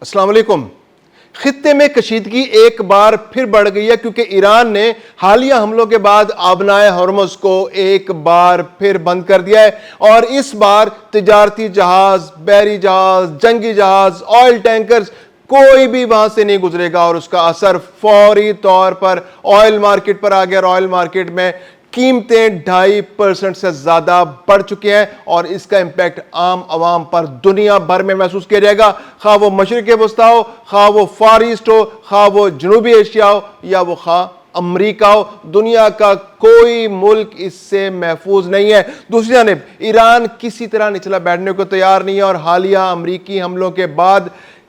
السلام علیکم۔ خطے میں کشیدگی ایک بار پھر بڑھ گئی ہے کیونکہ ایران نے حالیہ حملوں کے بعد آبنائے ہرمز کو ایک بار پھر بند کر دیا ہے، اور اس بار تجارتی جہاز، بحری جہاز، جنگی جہاز، آئل ٹینکرز کوئی بھی وہاں سے نہیں گزرے گا، اور اس کا اثر فوری طور پر آئل مارکیٹ پر آ گیا، اور آئل مارکیٹ میں قیمتیں 2.5% سے زیادہ بڑھ چکے ہیں، اور اس کا امپیکٹ عام عوام پر دنیا بھر میں محسوس کیا جائے گا، خواہ وہ مشرق وسطیٰ ہو، خواہ وہ فار ایسٹ ہو، خواہ وہ جنوبی ایشیا ہو، یا وہ خواہ امریکہ ہو۔ دنیا کا کوئی ملک اس سے محفوظ نہیں ہے۔ دوسری جانب ایران کسی طرح نچلا بیٹھنے کو تیار نہیں ہے، اور حالیہ امریکی حملوں کے بعد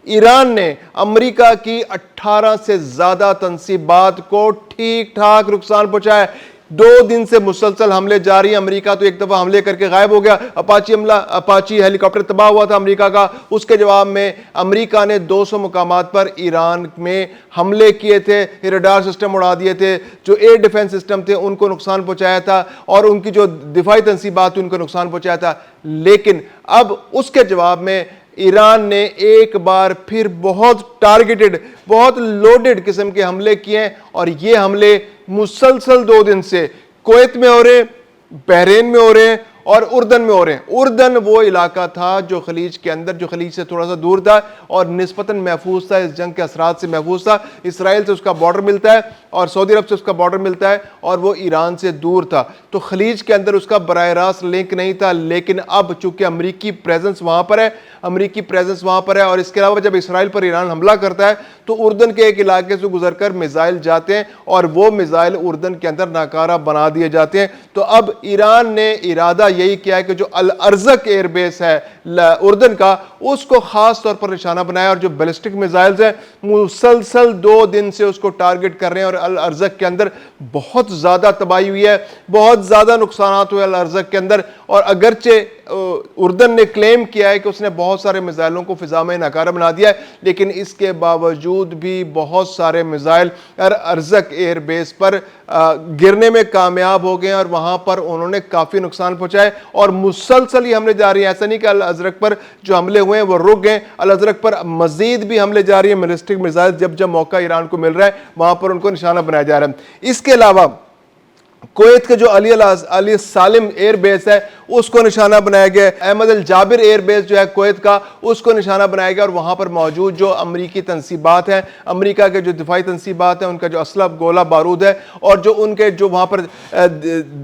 ایران نے امریکہ کی 18 سے زیادہ تنصیبات کو ٹھیک ٹھاک نقصان پہنچایا ہے۔ 2 دن سے مسلسل حملے جاری ہیں۔ امریکہ تو ایک دفعہ حملے کر کے غائب ہو گیا، اپاچی ہیلی کاپٹر تباہ ہوا تھا امریکہ کا، اس کے جواب میں امریکہ نے 200 مقامات پر ایران میں حملے کیے تھے، ریڈار سسٹم اڑا دیے تھے، جو ایئر ڈیفنس سسٹم تھے ان کو نقصان پہنچایا تھا، اور ان کی جو دفاعی تنصیبات تھیں ان کو نقصان پہنچایا تھا۔ لیکن اب اس کے جواب میں ایران نے ایک بار پھر بہت ٹارگیٹڈ، بہت لوڈڈ قسم کے حملے کیے ہیں، اور یہ حملے مسلسل 2 دن سے کویت میں ہو رہے ہیں، بحرین میں ہو رہے ہیں، اور اردن میں ہو رہے ہیں۔ اردن وہ علاقہ تھا جو خلیج کے اندر، جو خلیج سے تھوڑا سا دور تھا اور نسبتاً محفوظ تھا، اس جنگ کے اثرات سے محفوظ تھا۔ اسرائیل سے اس کا بارڈر ملتا ہے اور سعودی عرب سے اس کا بارڈر ملتا ہے، اور وہ ایران سے دور تھا، تو خلیج کے اندر اس کا براہ راست لنک نہیں تھا۔ لیکن اب چونکہ امریکی پریزنس وہاں پر ہے، اور اس کے علاوہ جب اسرائیل پر ایران حملہ کرتا ہے تو اردن کے ایک علاقے سے گزر کر میزائل جاتے ہیں، اور وہ میزائل اردن کے اندر ناکارہ بنا دیے جاتے ہیں۔ تو اب ایران نے ارادہ یہی کیا ہے کہ جو الارزق ایئر بیس ہے اردن کا، اس کو خاص طور پر نشانہ بنایا، اور جو بیلسٹک میزائلز ہیں مسلسل 2 دن سے اس کو ٹارگٹ کر رہے ہیں، اور الارزق کے اندر بہت زیادہ تباہی ہوئی ہے، بہت زیادہ نقصانات ہوئے الارزق کے اندر۔ اور اگرچہ اردن نے کلیم کیا ہے کہ اس نے بہت سارے میزائلوں کو فضا میں ناکارہ بنا دیا ہے، لیکن اس کے باوجود بھی بہت سارے میزائل الارزق ایئر بیس پر گرنے میں کامیاب ہو گئے ہیں، اور وہاں پر انہوں نے کافی نقصان پہنچائے، اور مسلسل یہ حملے جاری ہیں۔ ایسا نہیں کہ الازرق پر جو حملے ہوئے ہیں وہ رک گئے، الازرق پر مزید بھی حملے جاری ہیں، بیلسٹک میزائل جب موقع ایران کو مل رہا ہے وہاں پر ان کو نشانہ بنایا جا رہا ہے۔ اس کے علاوہ کویت کے جو علی سالم ایئر بیس ہے اس کو نشانہ بنایا گیا ہے، احمد الجابر ایئر بیس جو ہے کویت کا، اس کو نشانہ بنایا گیا، اور وہاں پر موجود جو امریکی تنصیبات ہیں، امریکہ کے جو دفاعی تنصیبات ہیں، ان کا جو اسلحہ گولہ بارود ہے، اور جو ان کے جو وہاں پر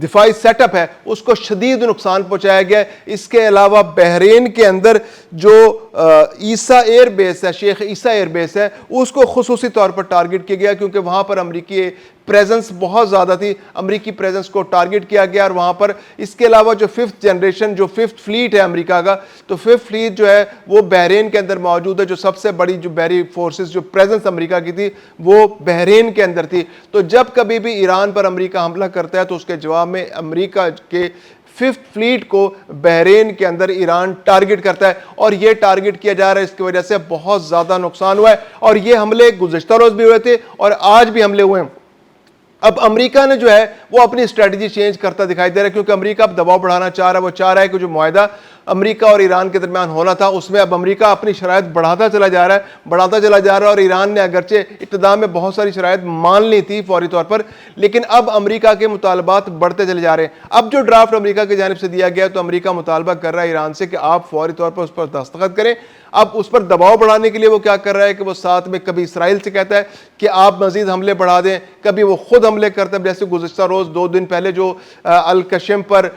دفاعی سیٹ اپ ہے اس کو شدید نقصان پہنچایا گیا ہے۔ اس کے علاوہ بحرین کے اندر جو عیسیٰ ایئر بیس ہے، شیخ عیسیٰ ایئر بیس ہے، اس کو خصوصی طور پر ٹارگٹ کیا گیا کیونکہ وہاں پر امریکی پریزنس بہت زیادہ تھی، امریکی پریزنس کو ٹارگٹ کیا گیا، اور وہاں پر اس کے علاوہ جو 5th جنریشن، جو 5th فلیٹ ہے امریکہ کا، تو 5th فلیٹ جو ہے وہ بحرین کے اندر موجود ہے، جو سب سے بڑی جو بحری فورسز جو پریزنس امریکہ کی تھی وہ بحرین کے اندر تھی۔ تو جب کبھی بھی ایران پر امریکہ حملہ کرتا ہے تو اس کے جواب میں امریکہ کے 5th فلیٹ کو بحرین کے اندر ایران ٹارگٹ کرتا ہے، اور یہ ٹارگٹ کیا جا رہا ہے، اس کی وجہ سے بہت زیادہ نقصان ہوا ہے، اور یہ حملے گزشتہ روز بھی ہوئے تھے اور آج بھی حملے ہوئے ہیں۔ اب امریکہ نے جو ہے وہ اپنی اسٹریٹجی چینج کرتا دکھائی دے رہا ہے، کیونکہ امریکہ اب دباؤ بڑھانا چاہ رہا ہے، وہ چاہ رہا ہے کہ جو معاہدہ امریکہ اور ایران کے درمیان ہونا تھا اس میں اب امریکہ اپنی شرائط بڑھاتا چلا جا رہا ہے، اور ایران نے اگرچہ ابتدا میں بہت ساری شرائط مان لی تھی فوری طور پر، لیکن اب امریکہ کے مطالبات بڑھتے چلے جا رہے ہیں۔ اب جو ڈرافٹ امریکہ کی جانب سے دیا گیا تو امریکہ مطالبہ کر رہا ہے ایران سے کہ آپ فوری طور پر اس پر دستخط کریں۔ اب اس پر دباؤ بڑھانے کے لیے وہ کیا کر رہا ہے کہ وہ ساتھ میں کبھی اسرائیل سے کہتا ہے کہ آپ مزید حملے بڑھا دیں، کبھی وہ خود حملے کرتا ہے، جیسے گزشتہ روز 2 دن پہلے جو الکشم پر،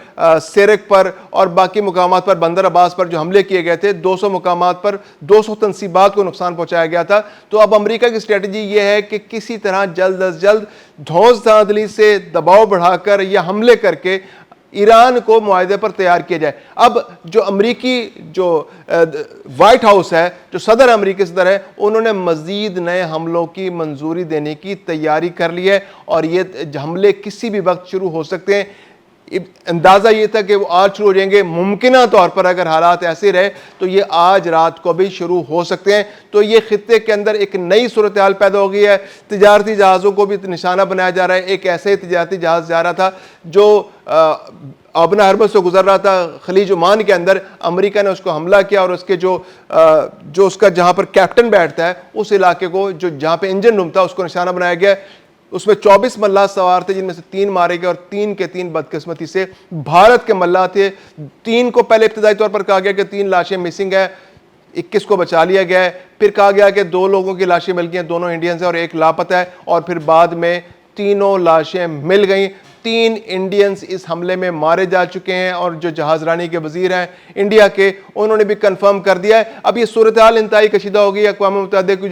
سیرک پر اور باقی مقامات پر، بندر عباس پر جو حملے کیے گئے تھے، 200 مقامات پر 200 تنصیبات کو نقصان پہنچایا گیا تھا۔ تو اب امریکہ کی اسٹریٹجی یہ ہے کہ کسی طرح جلد از جلد دھوس دھاندلی سے دباؤ بڑھا کر یا حملے کر کے ایران کو معاہدے پر تیار کیا جائے۔ اب جو امریکی جو وائٹ ہاؤس ہے، جو صدر امریکی صدر ہے، انہوں نے مزید نئے حملوں کی منظوری دینے کی تیاری کر لی ہے، اور یہ حملے کسی بھی وقت شروع ہو سکتے ہیں۔ اندازہ یہ تھا کہ وہ آج شروع ہو جائیں گے، ممکنہ طور پر اگر حالات ایسے رہے تو یہ آج رات کو بھی شروع ہو سکتے ہیں۔ تو یہ خطے کے اندر ایک نئی صورتحال پیدا ہو گئی ہے، تجارتی جہازوں کو بھی نشانہ بنایا جا رہا ہے۔ ایک ایسے تجارتی جہاز جا رہا تھا جو آبنا ہرمز سے گزر رہا تھا خلیج عمان کے اندر، امریکہ نے اس کو حملہ کیا اور اس کے جو اس کا جہاں پر کیپٹن بیٹھتا ہے اس علاقے کو، جو جہاں پہ انجن روم تھا، اس کو نشانہ بنایا گیا. اس میں 24 ملاح سوار تھے، جن میں سے 3 مارے گئے اور 3 کے 3 بدقسمتی سے بھارت کے ملاح تھے. 3 کو پہلے ابتدائی طور پر کہا گیا کہ 3 لاشیں مسنگ ہیں، 21 کو بچا لیا گیا ہے. پھر کہا گیا کہ 2 لوگوں کی لاشیں مل گئی ہیں، دونوں انڈینز ہیں اور 1 لاپتہ ہے. اور پھر بعد میں تینوں لاشیں مل گئیں. 3 انڈینز اس حملے میں مارے جا چکے ہیں اور جو جہاز رانی کے وزیر ہیں انڈیا کے، انہوں نے بھی کنفرم کر دیا ہے. اب یہ صورتحال انتہائی کشیدہ ہو گئی ہے. اقوام متحدہ کی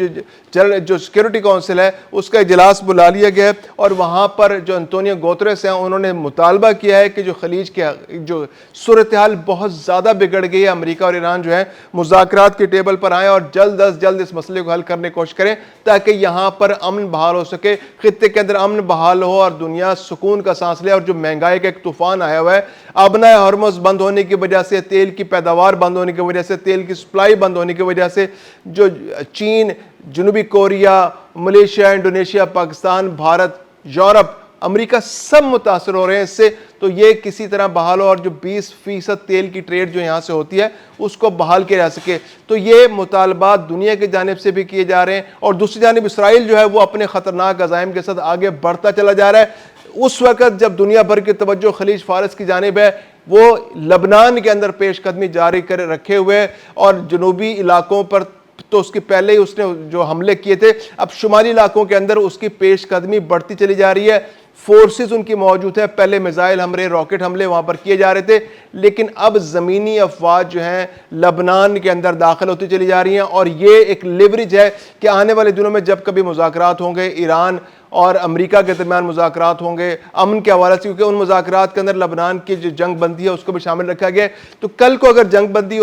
جو سیکورٹی کونسل ہے اس کا اجلاس بلا لیا گیا ہے اور وہاں پر جو انطونیو گوتریس ہیں انہوں نے مطالبہ کیا ہے کہ جو خلیج کے جو صورتحال بہت زیادہ بگڑ گئی ہے، امریکہ اور ایران جو ہے مذاکرات کی ٹیبل پر آئیں اور جلد از جلد اس مسئلے کو حل کرنے کی کوشش کریں تاکہ یہاں پر امن بحال ہو سکے، خطے کے اندر امن بحال ہو اور دنیا سکون کا سانس لے. اور جو مہنگائی کا ایک طوفان آیا ہوا ہے، آبنائے ہرمز بند ہونے کی وجہ سے، تیل کی پیداوار بند ہونے کی وجہ سے، تیل کی سپلائی بند ہونے کی وجہ سے، جو چین، جنوبی Korea, Malaysia, Indonesia, Pakistan, Bharat, Europe, امریکہ سب متاثر ہو رہے ہیں اس سے. تو یہ کسی طرح بحال ہو اور جو 20% تیل کی ٹریڈ جو یہاں سے ہوتی ہے اس کو بحال کیا جا سکے. تو یہ مطالبات دنیا کی جانب سے بھی کیے جا رہے ہیں اور دوسری جانب اسرائیل جو ہے وہ اپنے خطرناک عزائم کے ساتھ آگے بڑھتا چلا جا رہا ہے. اس وقت جب دنیا بھر کی توجہ خلیج فارس کی جانب ہے، وہ لبنان کے اندر پیش قدمی جاری کر رکھے ہوئے اور جنوبی علاقوں پر تو اس کی پہلے ہی اس نے جو حملے کیے تھے، اب شمالی علاقوں کے اندر اس کی پیش قدمی بڑھتی چلی جا رہی ہے. فورسز ان کی موجود ہے، پہلے میزائل حملے، راکٹ حملے وہاں پر کیے جا رہے تھے، لیکن اب زمینی افواج جو ہیں لبنان کے اندر داخل ہوتی چلی جا رہی ہیں. اور یہ ایک لیوریج ہے کہ آنے والے دنوں میں جب کبھی مذاکرات ہوں گے، ایران اور امریکہ کے درمیان مذاکرات ہوں گے امن کے حوالے سے، کیونکہ ان مذاکرات کے اندر لبنان کی جو جنگ بندی ہے اس کو بھی شامل رکھا گیا ہے. تو کل کو اگر جنگ بندی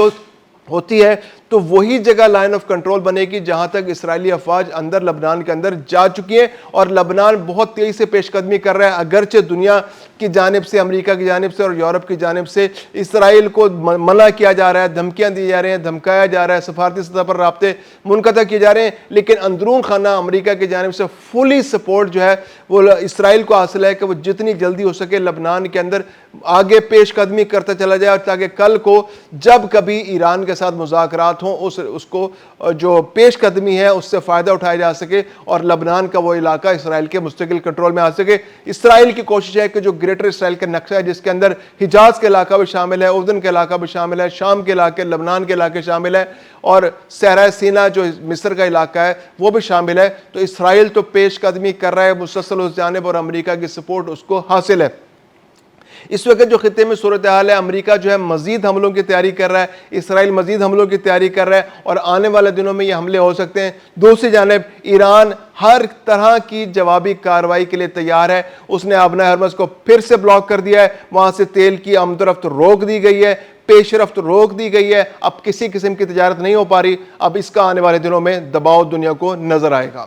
ہوتی ہے تو وہی جگہ لائن آف کنٹرول بنے گی جہاں تک اسرائیلی افواج اندر لبنان کے اندر جا چکی ہیں. اور لبنان بہت تیزی سے پیش قدمی کر رہا ہے، اگرچہ دنیا کی جانب سے، امریکہ کی جانب سے اور یورپ کی جانب سے اسرائیل کو منع کیا جا رہا ہے، دھمکیاں دی جا رہی ہیں، دھمکایا جا رہا ہے، سفارتی سطح پر رابطے منقطع کیے جا رہے ہیں. لیکن اندرون خانہ امریکہ کی جانب سے فلی سپورٹ جو ہے وہ اسرائیل کو حاصل ہے کہ وہ جتنی جلدی ہو سکے لبنان کے اندر آگے پیش قدمی کرتا چلا جائے، اور تاکہ کل کو جب کبھی ایران کے ساتھ مذاکرات ہوں اس کو جو پیش قدمی ہے اس سے فائدہ اٹھایا جا سکے اور لبنان کا وہ علاقہ اسرائیل کے مستقل کنٹرول میں آ سکے. اسرائیل کی کوشش ہے کہ جو گریٹر اسرائیل کا نقشہ ہے جس کے اندر حجاز کے علاقہ بھی شامل ہے، اردن کے علاقہ بھی شامل ہے، شام کے علاقے، لبنان کے علاقے شامل ہے اور صحرائے سینا جو مصر کا علاقہ ہے وہ بھی شامل ہے. تو اسرائیل تو پیش قدمی کر رہا ہے مسلسل اس جانب اور امریکہ کی سپورٹ اس کو حاصل ہے. اس وقت جو خطے میں صورتحال ہے، امریکہ جو ہے مزید حملوں کی تیاری کر رہا ہے، اسرائیل مزید حملوں کی تیاری کر رہا ہے اور آنے والے دنوں میں یہ حملے ہو سکتے ہیں. دوسری جانب ایران ہر طرح کی جوابی کارروائی کے لیے تیار ہے. اس نے آبنائے ہرمز کو پھر سے بلاک کر دیا ہے، وہاں سے تیل کی آمد و رفت روک دی گئی ہے، پیش رفت روک دی گئی ہے. اب کسی قسم کی تجارت نہیں ہو پا رہی. اب اس کا آنے والے دنوں میں دباؤ دنیا کو نظر آئے گا.